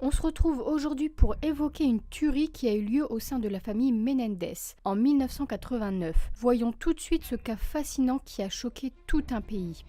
On se retrouve aujourd'hui pour évoquer une tuerie qui a eu lieu au sein de la famille Menendez en 1989. Voyons tout de suite ce cas fascinant qui a choqué tout un pays.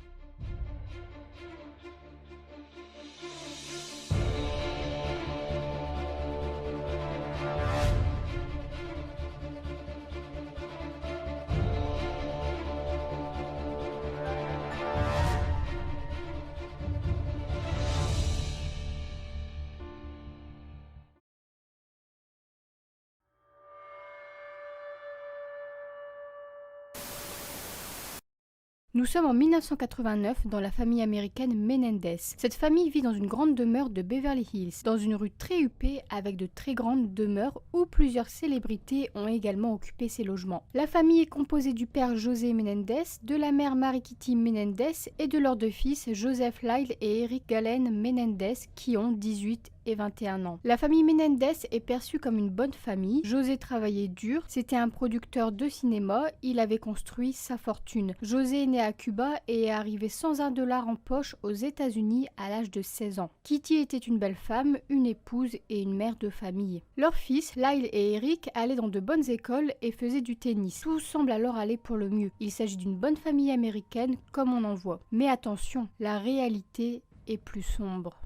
Nous sommes en 1989 dans la famille américaine Menendez. Cette famille vit dans une grande demeure de Beverly Hills, dans une rue très huppée avec de très grandes demeures où plusieurs célébrités ont également occupé ces logements. La famille est composée du père José Menendez, de la mère Mary-Kitty Menendez et de leurs deux fils Joseph Lyle et Eric Galen Menendez qui ont 18 et 21 ans. La famille Menendez est perçue comme une bonne famille. José travaillait dur, c'était un producteur de cinéma, il avait construit sa fortune. José est né à Cuba et est arrivé sans $1 en poche aux États-Unis à l'âge de 16 ans. Kitty était une belle femme, une épouse et une mère de famille. Leurs fils, Lyle et Eric, allaient dans de bonnes écoles et faisaient du tennis. Tout semble alors aller pour le mieux. Il s'agit d'une bonne famille américaine comme on en voit. Mais attention, la réalité est plus sombre.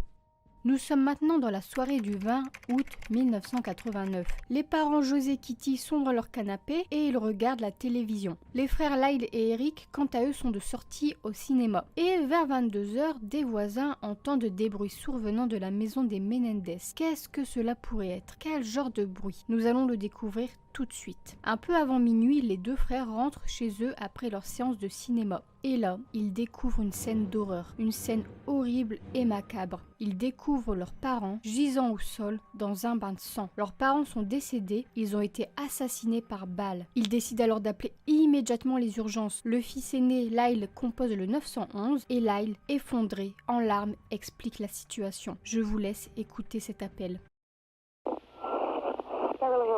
Nous sommes maintenant dans la soirée du 20 août 1989. Les parents José et Kitty sont dans leur canapé et ils regardent la télévision. Les frères Lyle et Eric, quant à eux, sont de sortie au cinéma. Et vers 22h, des voisins entendent des bruits sourds venant de la maison des Menendez. Qu'est-ce que cela pourrait être? Quel genre de bruit? Nous allons le découvrir tout de suite. Un peu avant minuit, les deux frères rentrent chez eux après leur séance de cinéma. Et là, ils découvrent une scène d'horreur, une scène horrible et macabre. Ils découvrent leurs parents gisant au sol dans un bain de sang. Leurs parents sont décédés, ils ont été assassinés par balle. Ils décident alors d'appeler immédiatement les urgences. Le fils aîné, Lyle, compose le 911 et Lyle, effondré, en larmes, explique la situation. Je vous laisse écouter cet appel.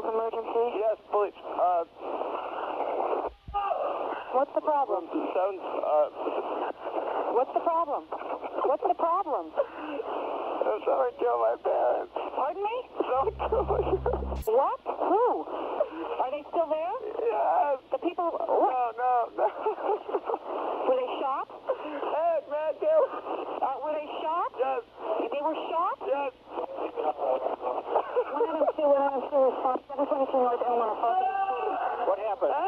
Emergency? Yes, please. What's the problem? What's the problem? What's the problem? Someone killed my parents. Pardon me? Someone killed my parents. What? Who? Are they still there? Yes. The people... No. Were they shot? Yes, man, were they shot? Yes. They were shot? Yes. 112, 722 North Elmore Park. What happened? I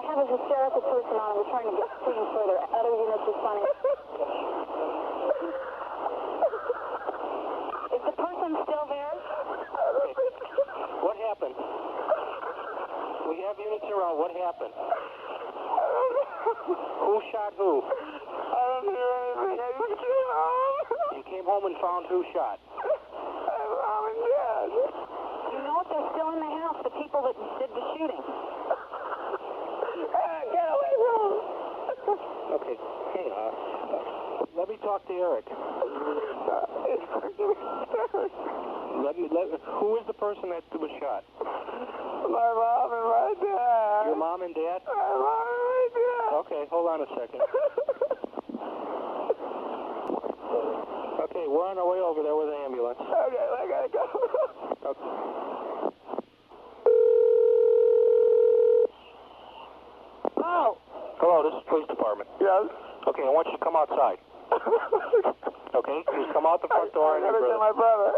have a hysterical person on. We're trying to get screened further. Other units responding. Is the person still there? What happened? We have units around. What happened? Who shot who? I don't hear anything. I just came home. You came home and found who shot? Mom and Dad. You know if they're still in the house, the people that did the shooting. Get away from them. Okay. Hey, let me talk to Eric. Who is the person that was shot? My mom and my dad. Your mom and dad? My mom and my dad. Okay, hold on a second. Okay, we're on our way over there with an ambulance. Okay, I gotta go. Okay. Oh. Hello, this is police department. Yes. Okay, I want you to come outside. Okay, just come out the front door and my brother.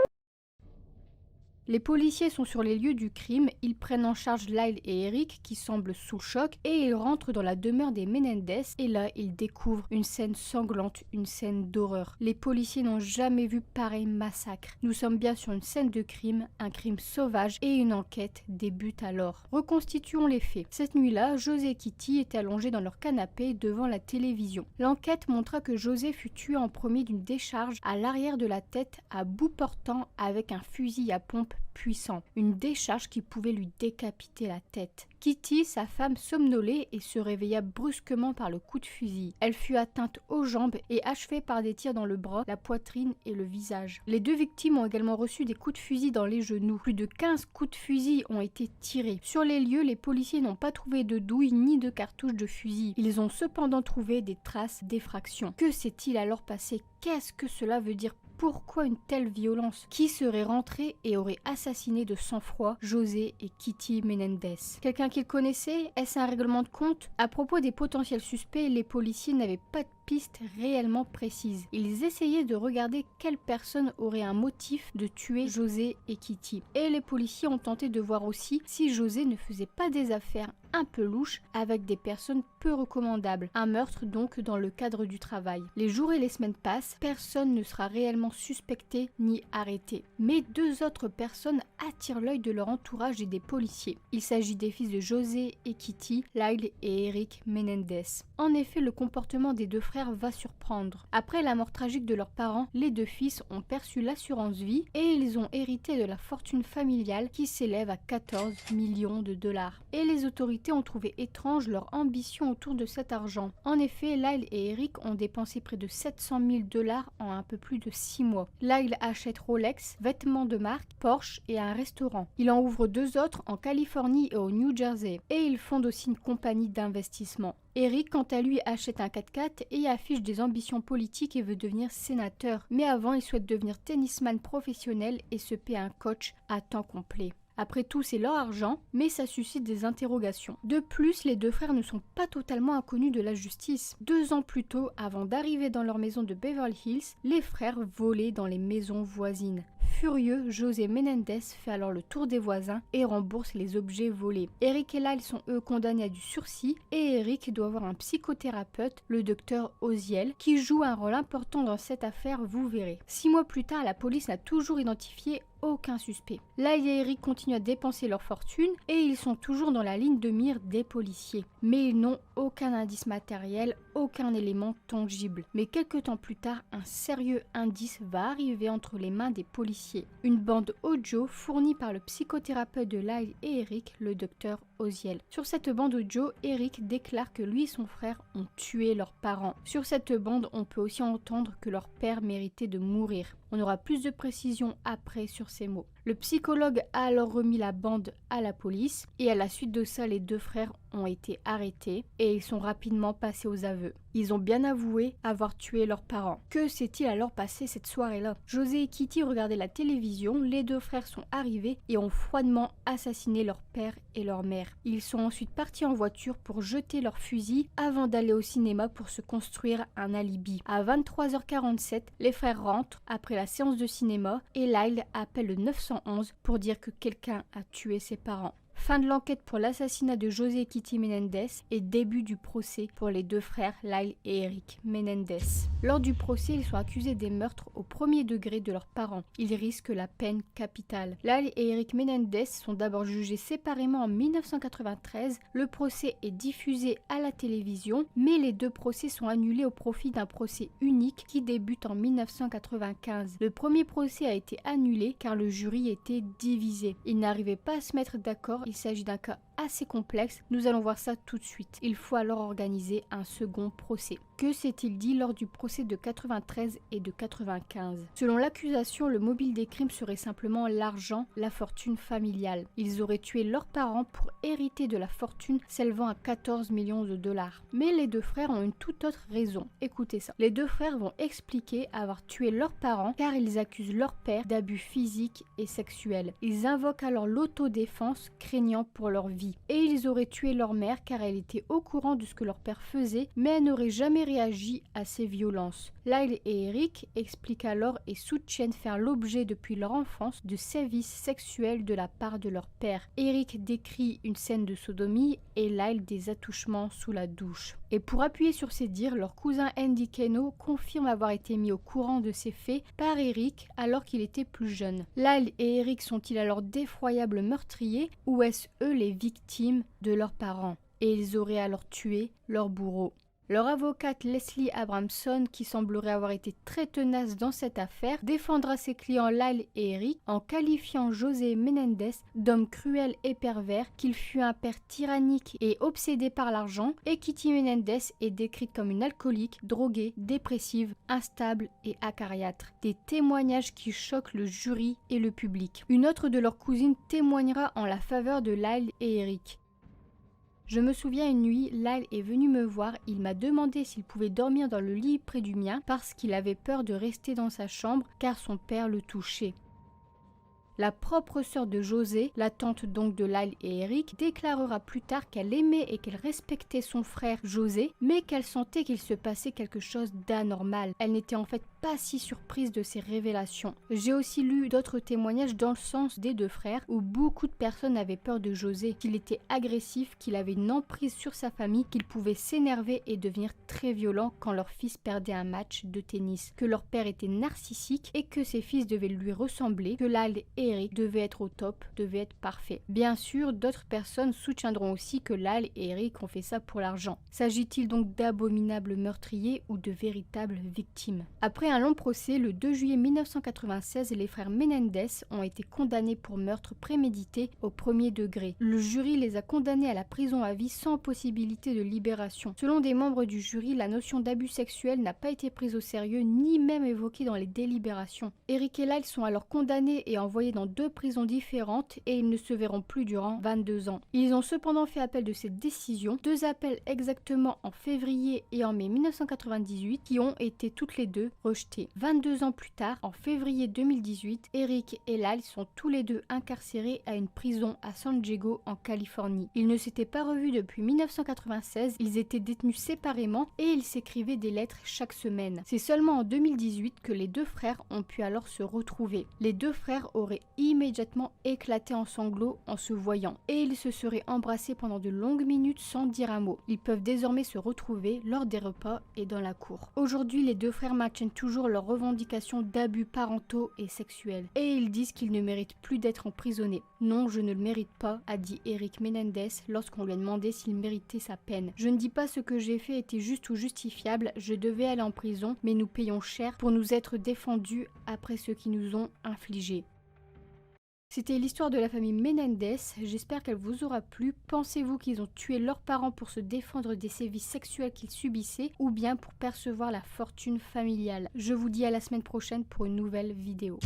Les policiers sont sur les lieux du crime, ils prennent en charge Lyle et Eric qui semblent sous le choc et ils rentrent dans la demeure des Menendez et là ils découvrent une scène sanglante, une scène d'horreur. Les policiers n'ont jamais vu pareil massacre. Nous sommes bien sur une scène de crime, un crime sauvage et une enquête débute alors. Reconstituons les faits. Cette nuit-là, José et Kitty étaient allongés dans leur canapé devant la télévision. L'enquête montra que José fut tué en premier d'une décharge à l'arrière de la tête à bout portant avec un fusil à pompe puissant, une décharge qui pouvait lui décapiter la tête. Kitty, sa femme, somnolait et se réveilla brusquement par le coup de fusil. Elle fut atteinte aux jambes et achevée par des tirs dans le bras, la poitrine et le visage. Les deux victimes ont également reçu des coups de fusil dans les genoux. Plus de 15 coups de fusil ont été tirés. Sur les lieux, les policiers n'ont pas trouvé de douille ni de cartouches de fusil. Ils ont cependant trouvé des traces d'effraction. Que s'est-il alors passé? Qu'est-ce que cela veut dire? Pourquoi une telle violence? Qui serait rentré et aurait assassiné de sang-froid José et Kitty Menendez? Quelqu'un qu'ils connaissaient? Est-ce un règlement de compte? À propos des potentiels suspects, les policiers n'avaient pas de piste réellement précise. Ils essayaient de regarder quelle personne aurait un motif de tuer José et Kitty. Et les policiers ont tenté de voir aussi si José ne faisait pas des affaires un peu louches avec des personnes peu recommandables. Un meurtre donc dans le cadre du travail. Les jours et les semaines passent, personne ne sera réellement suspecté ni arrêté. Mais deux autres personnes attirent l'œil de leur entourage et des policiers. Il s'agit des fils de José et Kitty, Lyle et Eric Menendez. En effet, le comportement des deux frères va surprendre. Après la mort tragique de leurs parents, les deux fils ont perçu l'assurance vie et ils ont hérité de la fortune familiale qui s'élève à 14 millions de dollars. Et les autorités ont trouvé étrange leur ambition autour de cet argent. En effet, Lyle et Eric ont dépensé près de 700 000 dollars en un peu plus de 6 mois. Lyle achète Rolex, vêtements de marque, Porsche et un restaurant. Il en ouvre deux autres en Californie et au New Jersey. Et il fonde aussi une compagnie d'investissement. Eric, quant à lui, achète un 4x4 et affiche des ambitions politiques et veut devenir sénateur. Mais avant, il souhaite devenir tennisman professionnel et se paie un coach à temps complet. Après tout, c'est leur argent, mais ça suscite des interrogations. De plus, les deux frères ne sont pas totalement inconnus de la justice. 2 ans plus tôt, avant d'arriver dans leur maison de Beverly Hills, les frères volaient dans les maisons voisines. Furieux, José Menendez fait alors le tour des voisins et rembourse les objets volés. Eric et Lyle sont eux condamnés à du sursis et Eric doit voir un psychothérapeute, le docteur Oziel, qui joue un rôle important dans cette affaire, vous verrez. 6 mois plus tard, la police n'a toujours identifié aucun suspect. Lyle et Eric continuent à dépenser leur fortune et ils sont toujours dans la ligne de mire des policiers. Mais ils n'ont aucun indice matériel, aucun élément tangible. Mais quelques temps plus tard, un sérieux indice va arriver entre les mains des policiers. Une bande audio fournie par le psychothérapeute de Lyle et Eric, le docteur Oziel. Sur cette bande audio, Eric déclare que lui et son frère ont tué leurs parents. Sur cette bande, on peut aussi entendre que leur père méritait de mourir. On aura plus de précisions après sur ces mots. Le psychologue a alors remis la bande à la police et à la suite de ça, les deux frères ont été arrêtés et ils sont rapidement passés aux aveux. Ils ont bien avoué avoir tué leurs parents. Que s'est-il alors passé cette soirée-là? José et Kitty regardaient la télévision, les deux frères sont arrivés et ont froidement assassiné leur père et leur mère. Ils sont ensuite partis en voiture pour jeter leurs fusils avant d'aller au cinéma pour se construire un alibi. À 23h47, les frères rentrent après la séance de cinéma et Lyle appelle le 911 pour dire que quelqu'un a tué ses parents. Fin de l'enquête pour l'assassinat de José et Kitty Menendez et début du procès pour les deux frères Lyle et Eric Menendez. Lors du procès, ils sont accusés des meurtres au premier degré de leurs parents. Ils risquent la peine capitale. Lyle et Eric Menendez sont d'abord jugés séparément en 1993. Le procès est diffusé à la télévision, mais les deux procès sont annulés au profit d'un procès unique qui débute en 1995. Le premier procès a été annulé car le jury était divisé. Ils n'arrivaient pas à se mettre d'accord. Il s'agit d'un cas assez complexe, nous allons voir ça tout de suite. Il faut alors organiser un second procès. Que s'est-il dit lors du procès de 93 et de 95? Selon l'accusation, le mobile des crimes serait simplement l'argent, la fortune familiale. Ils auraient tué leurs parents pour hériter de la fortune s'élevant à 14 millions de dollars. Mais les deux frères ont une toute autre raison. Écoutez ça. Les deux frères vont expliquer avoir tué leurs parents car ils accusent leur père d'abus physiques et sexuels. Ils invoquent alors l'autodéfense craignant pour leur vie. Et ils auraient tué leur mère car elle était au courant de ce que leur père faisait, mais elle n'aurait jamais réagi à ces violences. Lyle et Eric expliquent alors et soutiennent faire l'objet depuis leur enfance de sévices sexuels de la part de leur père. Eric décrit une scène de sodomie et Lyle des attouchements sous la douche. Et pour appuyer sur ces dires, leur cousin Andy Keno confirme avoir été mis au courant de ces faits par Eric alors qu'il était plus jeune. Lyle et Eric sont-ils alors d'effroyables meurtriers ou est-ce eux les victimes de leurs parents? Et ils auraient alors tué leur bourreau. Leur avocate Leslie Abramson, qui semblerait avoir été très tenace dans cette affaire, défendra ses clients Lyle et Eric en qualifiant José Menendez d'homme cruel et pervers, qu'il fut un père tyrannique et obsédé par l'argent, et Kitty Menendez est décrite comme une alcoolique, droguée, dépressive, instable et acariâtre. Des témoignages qui choquent le jury et le public. Une autre de leurs cousines témoignera en la faveur de Lyle et Eric. Je me souviens une nuit, Lyle est venu me voir, il m'a demandé s'il pouvait dormir dans le lit près du mien parce qu'il avait peur de rester dans sa chambre car son père le touchait. La propre sœur de José, la tante donc de Lyle et Eric, déclarera plus tard qu'elle aimait et qu'elle respectait son frère José, mais qu'elle sentait qu'il se passait quelque chose d'anormal. Elle n'était en fait pas si surprise de ces révélations. J'ai aussi lu d'autres témoignages dans le sens des deux frères, où beaucoup de personnes avaient peur de José, qu'il était agressif, qu'il avait une emprise sur sa famille, qu'il pouvait s'énerver et devenir très violent quand leur fils perdait un match de tennis, que leur père était narcissique et que ses fils devaient lui ressembler, que Lyle et Eric devaient être au top, devaient être parfaits. Bien sûr, d'autres personnes soutiendront aussi que Lyle et Eric ont fait ça pour l'argent. S'agit-il donc d'abominables meurtriers ou de véritables victimes? Après un long procès, le 2 juillet 1996, les frères Menendez ont été condamnés pour meurtre prémédité au premier degré. Le jury les a condamnés à la prison à vie sans possibilité de libération. Selon des membres du jury, la notion d'abus sexuel n'a pas été prise au sérieux ni même évoquée dans les délibérations. Eric et Lyle sont alors condamnés et envoyés dans 2 prisons différentes et ils ne se verront plus durant 22 ans. Ils ont cependant fait appel de cette décision, 2 appels exactement en février et en mai 1998 qui ont été toutes les deux rejetés. 22 ans plus tard, en février 2018, Eric et Lyle sont tous les deux incarcérés à une prison à San Diego en Californie. Ils ne s'étaient pas revus depuis 1996, ils étaient détenus séparément et ils s'écrivaient des lettres chaque semaine. C'est seulement en 2018 que les 2 frères ont pu alors se retrouver. Les 2 frères auraient immédiatement éclaté en sanglots en se voyant et ils se seraient embrassés pendant de longues minutes sans dire un mot. Ils peuvent désormais se retrouver lors des repas et dans la cour. Aujourd'hui, les 2 frères maintiennent toujours leurs revendications d'abus parentaux et sexuels et ils disent qu'ils ne méritent plus d'être emprisonnés. Non, je ne le mérite pas, a dit Eric Menendez lorsqu'on lui a demandé s'il méritait sa peine. Je ne dis pas ce que j'ai fait était juste ou justifiable, je devais aller en prison, mais nous payons cher pour nous être défendus après ce qu'ils nous ont infligé. C'était l'histoire de la famille Menendez, j'espère qu'elle vous aura plu. Pensez-vous qu'ils ont tué leurs parents pour se défendre des sévices sexuels qu'ils subissaient ou bien pour percevoir la fortune familiale? Je vous dis à la semaine prochaine pour une nouvelle vidéo.